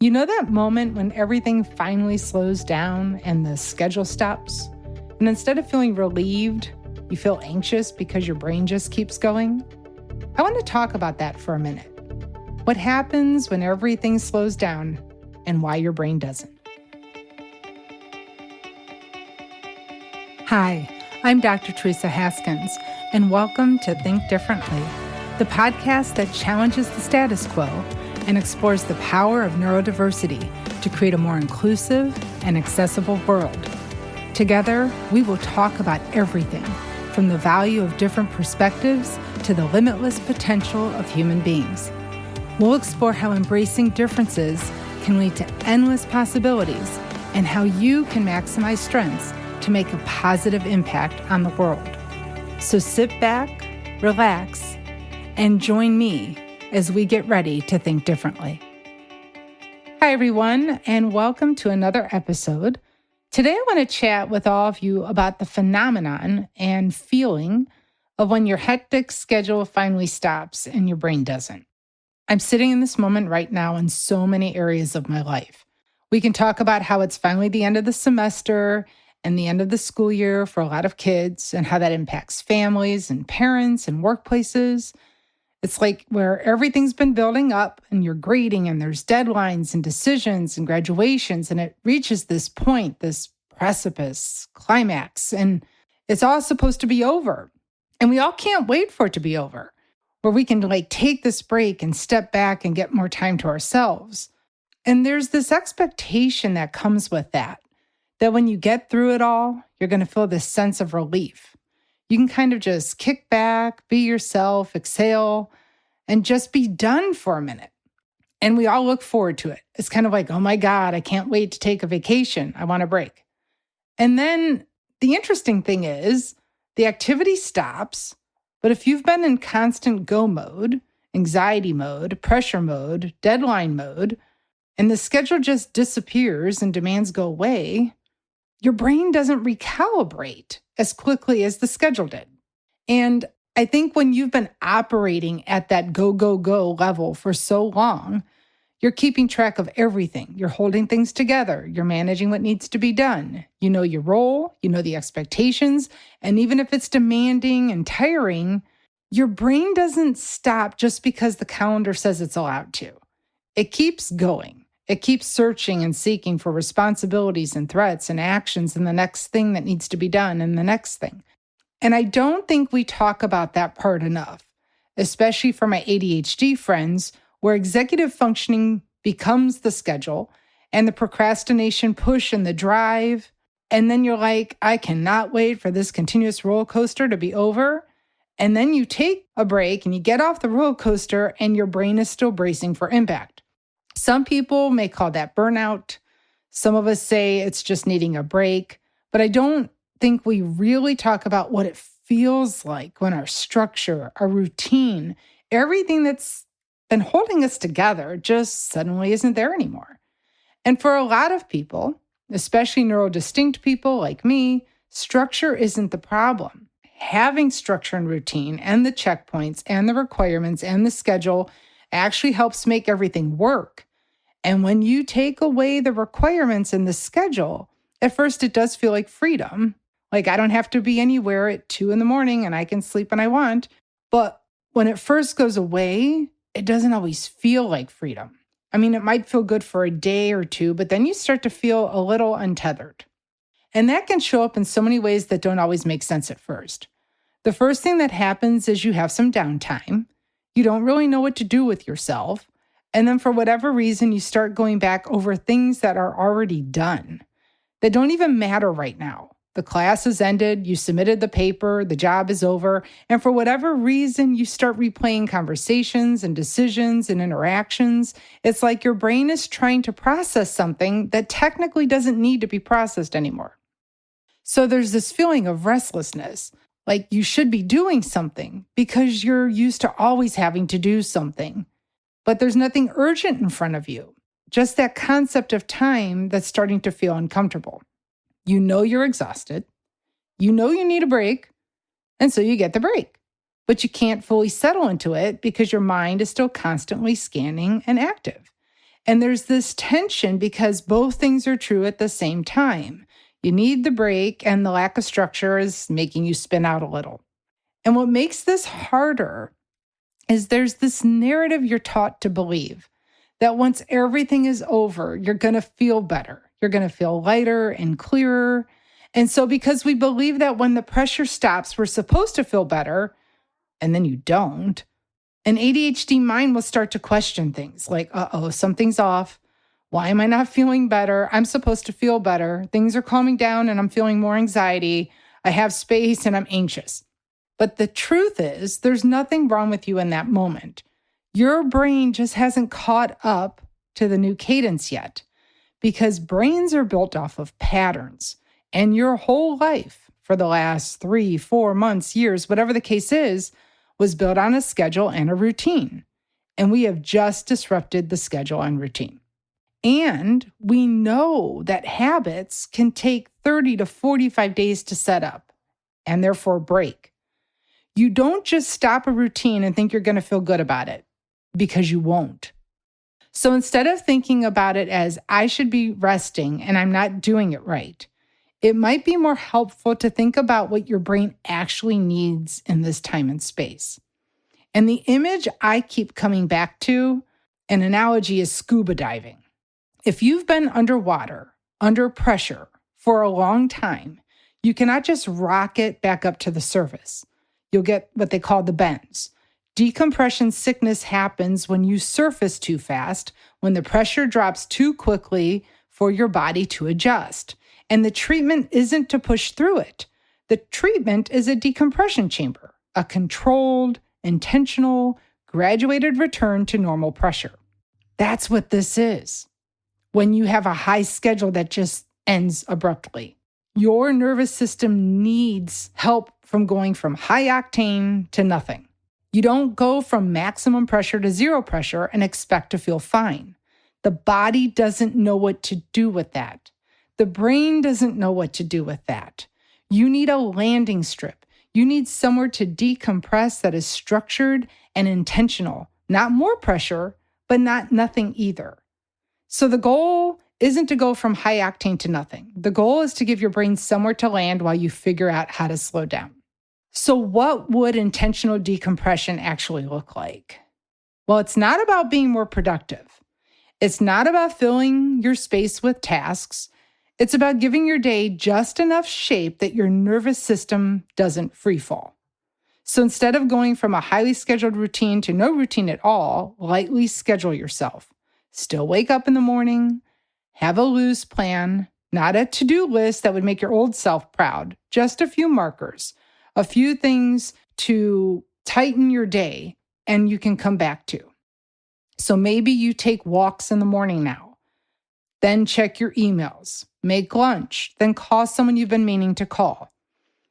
You know that moment when everything finally slows down and the schedule stops? And instead of feeling relieved, you feel anxious because your brain just keeps going? I want to talk about that for a minute. What happens when everything slows down and why your brain doesn't. Hi, I'm Dr. Theresa Haskins, and welcome to Think Differently, the podcast that challenges the status quo and explores the power of neurodiversity to create a more inclusive and accessible world. Together, we will talk about everything from the value of different perspectives to the limitless potential of human beings. We'll explore how embracing differences can lead to endless possibilities and how you can maximize strengths to make a positive impact on the world. So sit back, relax, and join me as we get ready to think differently. Hi, everyone, and welcome to another episode. Today, I want to chat with all of you about the phenomenon and feeling of when your hectic schedule finally stops and your brain doesn't. I'm sitting in this moment right now in so many areas of my life. We can talk about how it's finally the end of the semester and the end of the school year for a lot of kids and how that impacts families and parents and workplaces. It's like where everything's been building up and you're grading and there's deadlines and decisions and graduations, and it reaches this point, this precipice, climax, and it's all supposed to be over. And we all can't wait for it to be over, where we can take this break and step back and get more time to ourselves. And there's this expectation that comes with that when you get through it all, you're going to feel this sense of relief. You can kind of just kick back, be yourself, exhale, and just be done for a minute. And we all look forward to it. It's kind of like, oh my God, I can't wait to take a vacation. I want a break. And then the interesting thing is the activity stops, but if you've been in constant go mode, anxiety mode, pressure mode, deadline mode, and the schedule just disappears and demands go away, your brain doesn't recalibrate as quickly as the schedule did. And I think when you've been operating at that go, go, go level for so long, you're keeping track of everything. You're holding things together. You're managing what needs to be done. You know your role, you know the expectations, and even if it's demanding and tiring, your brain doesn't stop just because the calendar says it's allowed to. It keeps going. It keeps searching and seeking for responsibilities and threats and actions and the next thing that needs to be done and the next thing. And I don't think we talk about that part enough, especially for my ADHD friends, where executive functioning becomes the schedule and the procrastination push and the drive. And then you're like, I cannot wait for this continuous roller coaster to be over. And then you take a break and you get off the roller coaster and your brain is still bracing for impact. Some people may call that burnout. Some of us say it's just needing a break, but I don't think we really talk about what it feels like when our structure, our routine, everything that's been holding us together just suddenly isn't there anymore. And for a lot of people, especially neurodistinct people like me, structure isn't the problem. Having structure and routine and the checkpoints and the requirements and the schedule actually helps make everything work. And when you take away the requirements in the schedule, at first it does feel like freedom. Like I don't have to be anywhere at 2 a.m. and I can sleep when I want. But when it first goes away, it doesn't always feel like freedom. I mean, it might feel good for a day or two, but then you start to feel a little untethered. And that can show up in so many ways that don't always make sense at first. The first thing that happens is you have some downtime. You don't really know what to do with yourself. And then for whatever reason, you start going back over things that are already done. They don't even matter right now. The class has ended, you submitted the paper, the job is over, and for whatever reason, you start replaying conversations and decisions and interactions. It's like your brain is trying to process something that technically doesn't need to be processed anymore. So there's this feeling of restlessness, like you should be doing something because you're used to always having to do something. But there's nothing urgent in front of you, just that concept of time that's starting to feel uncomfortable. You know you're exhausted. You know you need a break, and so you get the break. But you can't fully settle into it because your mind is still constantly scanning and active. And there's this tension because both things are true at the same time. You need the break, and the lack of structure is making you spin out a little. And what makes this harder is there's this narrative you're taught to believe that once everything is over, you're going to feel better. You're going to feel lighter and clearer. And so because we believe that when the pressure stops, we're supposed to feel better, and then you don't, an ADHD mind will start to question things like, something's off. Why am I not feeling better? I'm supposed to feel better. Things are calming down and I'm feeling more anxiety. I have space and I'm anxious. But the truth is, there's nothing wrong with you in that moment. Your brain just hasn't caught up to the new cadence yet, because brains are built off of patterns. And your whole life for the last 3, 4 months, years, whatever the case is, was built on a schedule and a routine. And we have just disrupted the schedule and routine. And we know that habits can take 30 to 45 days to set up and therefore break. You don't just stop a routine and think you're going to feel good about it, because you won't. So instead of thinking about it as I should be resting and I'm not doing it right, it might be more helpful to think about what your brain actually needs in this time and space. And the image I keep coming back to, an analogy, is scuba diving. If you've been underwater, under pressure for a long time, you cannot just rocket back up to the surface. You'll get what they call the bends. Decompression sickness happens when you surface too fast, when the pressure drops too quickly for your body to adjust. And the treatment isn't to push through it. The treatment is a decompression chamber, a controlled, intentional, graduated return to normal pressure. That's what this is. When you have a high schedule that just ends abruptly, your nervous system needs help from going from high octane to nothing. You don't go from maximum pressure to zero pressure and expect to feel fine. The body doesn't know what to do with that. The brain doesn't know what to do with that. You need a landing strip. You need somewhere to decompress that is structured and intentional. Not more pressure, but not nothing either. So the goal isn't to go from high octane to nothing. The goal is to give your brain somewhere to land while you figure out how to slow down. So what would intentional decompression actually look like? Well, it's not about being more productive. It's not about filling your space with tasks. It's about giving your day just enough shape that your nervous system doesn't free fall. So instead of going from a highly scheduled routine to no routine at all, lightly schedule yourself. Still wake up in the morning, have a loose plan, not a to-do list that would make your old self proud, just a few markers, a few things to tighten your day and you can come back to. So maybe you take walks in the morning now, then check your emails, make lunch, then call someone you've been meaning to call.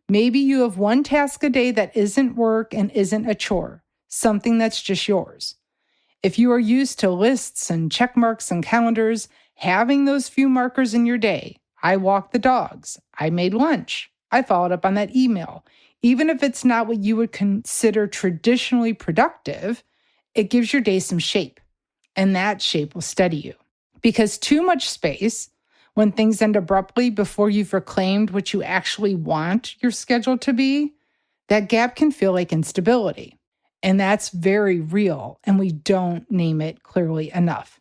Maybe you have one task a day that isn't work and isn't a chore, something that's just yours. If you are used to lists and check marks and calendars, having those few markers in your day, I walked the dogs, I made lunch, I followed up on that email. Even if it's not what you would consider traditionally productive, it gives your day some shape, and that shape will steady you. Because too much space, when things end abruptly before you've reclaimed what you actually want your schedule to be, that gap can feel like instability. And that's very real, and we don't name it clearly enough.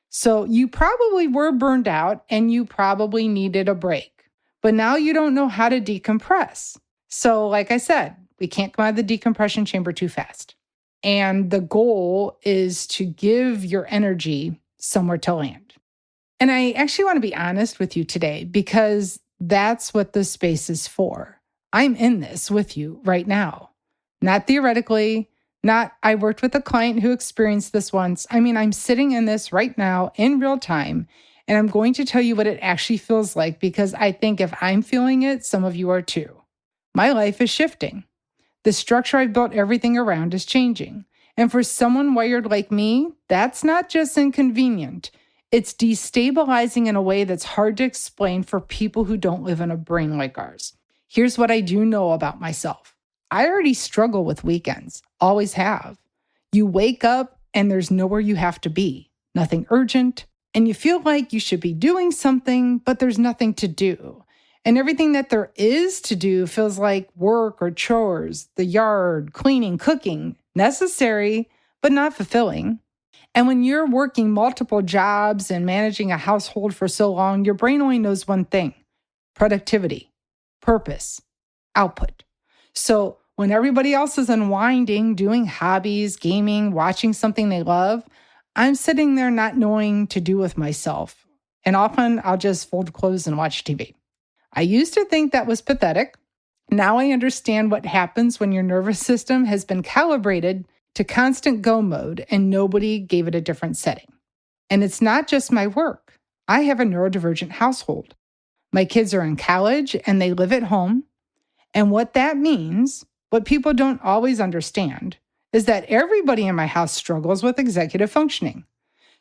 So you probably were burned out and you probably needed a break, but now you don't know how to decompress. So like I said, we can't come out of the decompression chamber too fast. And the goal is to give your energy somewhere to land. And I actually want to be honest with you today because that's what this space is for. I'm in this with you right now. Not theoretically, not I worked with a client who experienced this once. I'm sitting in this right now in real time, and I'm going to tell you what it actually feels like because I think if I'm feeling it, some of you are too. My life is shifting. The structure I've built everything around is changing. And for someone wired like me, that's not just inconvenient. It's destabilizing in a way that's hard to explain for people who don't live in a brain like ours. Here's what I do know about myself. I already struggle with weekends, always have. You wake up and there's nowhere you have to be. Nothing urgent, and you feel like you should be doing something, but there's nothing to do. And everything that there is to do feels like work or chores, the yard, cleaning, cooking, necessary, but not fulfilling. And when you're working multiple jobs and managing a household for so long, your brain only knows one thing: productivity, purpose, output. So when everybody else is unwinding, doing hobbies, gaming, watching something they love, I'm sitting there not knowing to do with myself. And often I'll just fold clothes and watch TV. I used to think that was pathetic. Now I understand what happens when your nervous system has been calibrated to constant go mode and nobody gave it a different setting. And it's not just my work. I have a neurodivergent household. My kids are in college and they live at home. And what that means, what people don't always understand, is that everybody in my house struggles with executive functioning.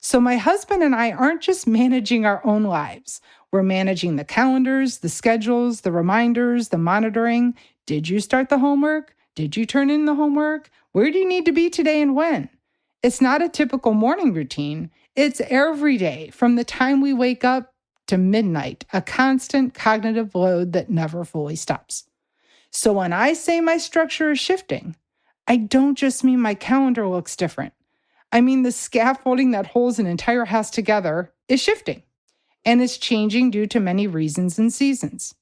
So my husband and I aren't just managing our own lives. We're managing the calendars, the schedules, the reminders, the monitoring. Did you start the homework? Did you turn in the homework? Where do you need to be today and when? It's not a typical morning routine. It's every day from the time we wake up to midnight, a constant cognitive load that never fully stops. So when I say my structure is shifting, I don't just mean my calendar looks different. I mean the scaffolding that holds an entire house together is shifting, and it's changing due to many reasons and seasons.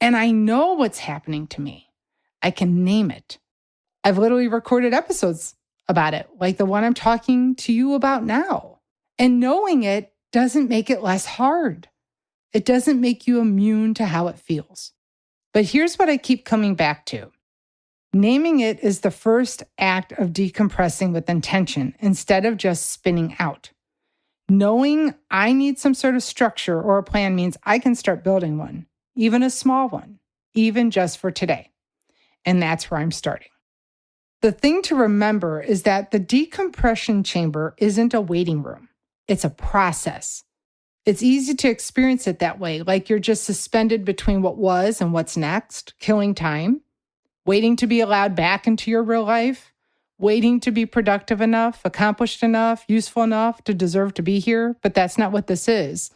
And I know what's happening to me. I can name it. I've literally recorded episodes about it, like the one I'm talking to you about now. And knowing it doesn't make it less hard. It doesn't make you immune to how it feels. But here's what I keep coming back to. Naming it is the first act of decompressing with intention instead of just spinning out. Knowing I need some sort of structure or a plan means I can start building one, even a small one, even just for today. And that's where I'm starting. The thing to remember is that the decompression chamber isn't a waiting room. It's a process. It's easy to experience it that way, like you're just suspended between what was and what's next, killing time, waiting to be allowed back into your real life, waiting to be productive enough, accomplished enough, useful enough to deserve to be here. But that's not what this is.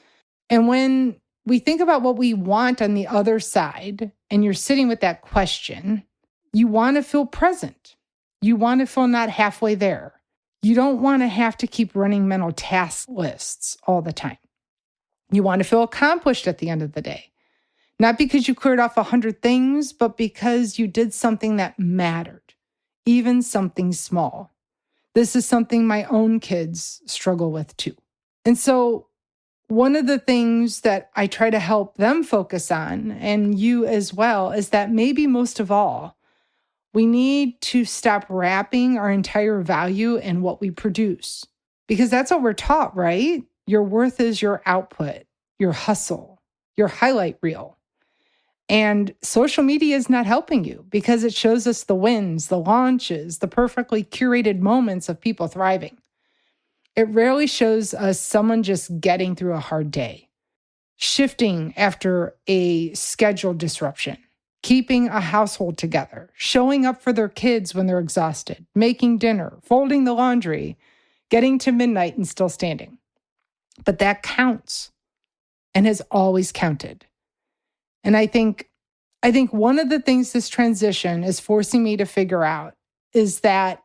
And when we think about what we want on the other side, and you're sitting with that question, you want to feel present. You want to feel not halfway there. You don't want to have to keep running mental task lists all the time. You want to feel accomplished at the end of the day. Not because you cleared off 100 things, but because you did something that mattered, even something small. This is something my own kids struggle with too. And so one of the things that I try to help them focus on, and you as well, is that maybe most of all, we need to stop wrapping our entire value in what we produce. Because that's what we're taught, right? Your worth is your output, your hustle, your highlight reel. And social media is not helping you because it shows us the wins, the launches, the perfectly curated moments of people thriving. It rarely shows us someone just getting through a hard day, shifting after a schedule disruption, keeping a household together, showing up for their kids when they're exhausted, making dinner, folding the laundry, getting to midnight and still standing. But that counts and has always counted. And I think one of the things this transition is forcing me to figure out is that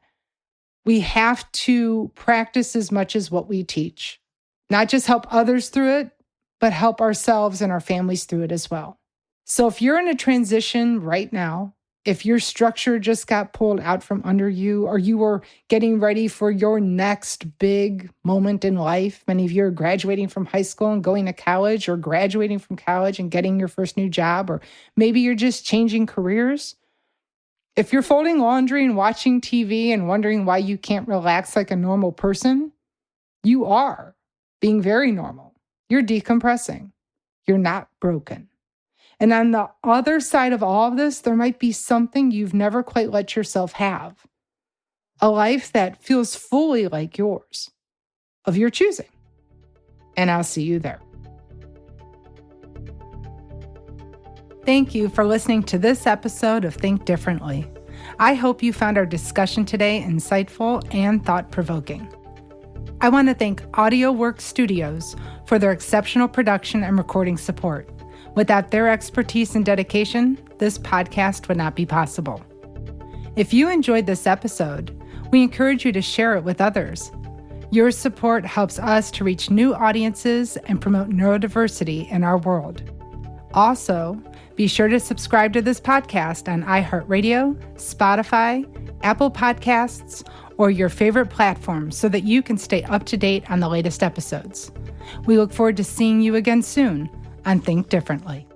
we have to practice as much as what we teach, not just help others through it, but help ourselves and our families through it as well. So if you're in a transition right now, if your structure just got pulled out from under you, or you were getting ready for your next big moment in life, many of you are graduating from high school and going to college, or graduating from college and getting your first new job, or maybe you're just changing careers. If you're folding laundry and watching TV and wondering why you can't relax like a normal person, you are being very normal. You're decompressing. You're not broken. And on the other side of all of this, there might be something you've never quite let yourself have. A life that feels fully like yours, of your choosing. And I'll see you there. Thank you for listening to this episode of Think Differently. I hope you found our discussion today insightful and thought-provoking. I want to thank AudioWorks Studios for their exceptional production and recording support. Without their expertise and dedication, this podcast would not be possible. If you enjoyed this episode, we encourage you to share it with others. Your support helps us to reach new audiences and promote neurodiversity in our world. Also, be sure to subscribe to this podcast on iHeartRadio, Spotify, Apple Podcasts, or your favorite platform so that you can stay up to date on the latest episodes. We look forward to seeing you again soon on Think Differently.